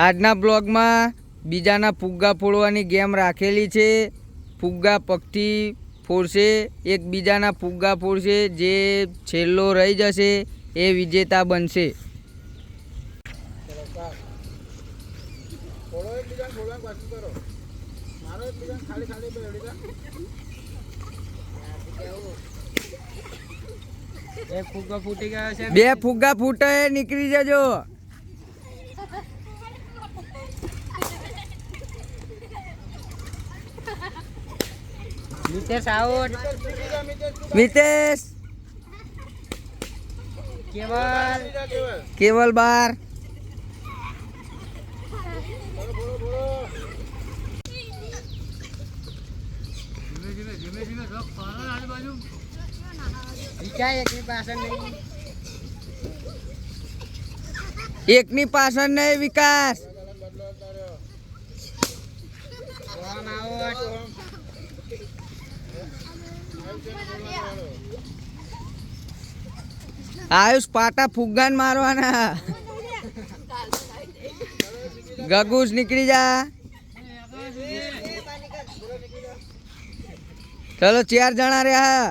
આજના બ્લોગમાં બીજાના ફુગ્ગા ફોડવાની ગેમ રાખેલી છે. ફુગ્ગા પગથી ફોડશે, એકબીજાના ફુગ્ગા ફોડશે. જે છેલ્લો રહી જશે એ વિજેતા બનશે. બે ફુગ્ગા ફૂટે, નીકળી જજો. મિતેશ આઉટ. મિતેશ. કેવલ બાર. એકની પાછળ નહીં વિકાસ. આયુષ પાટા ફુગ્ગાન મારવાના. ગગુસ નીકળી જા. ચલો 4 જણા રહ્યા.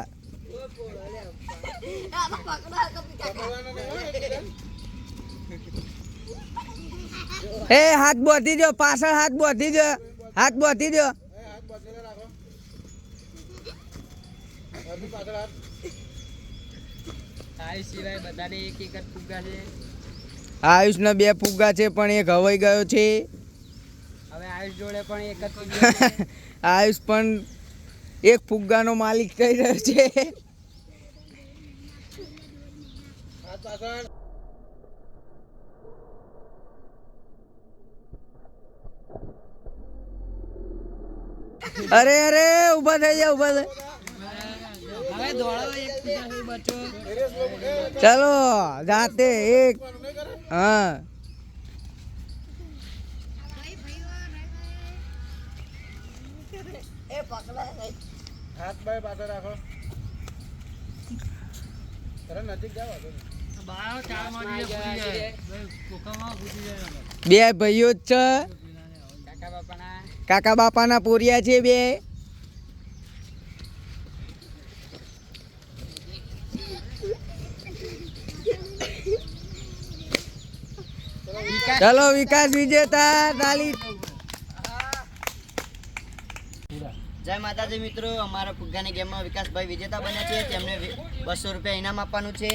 એ હાથ બોધી દો, પાછળ હાથ બોધી દો, હાથ બોધી દો. આયુષ ના 2 ફુગ્ગા છે પણ એક હવાઈ ગયો છે. હવે આયુષ જોડે પણ એક જ આયુષ પણ એક ફુગ્ગાનો માલિક થઈ રહ્યો છે. અરે અરે ઉભા થઈ જા, ઉભા થઈ. ચલો જાતે એક. હા હાથ બાય પાછળ રાખો. નજીક જાવ. 2 ભાઈઓ જ છે. કાકા બાપાના પોરિયા છે 2. ચલો વિકાસ વિજેતા. તાલી. જય માતાજી મિત્રો, અમારા ફુગ્ગાની ગેમમાં વિકાસભાઈ વિજેતા બન્યા છે. તેમને 200 રૂપિયા ઇનામ આપવાનું છે.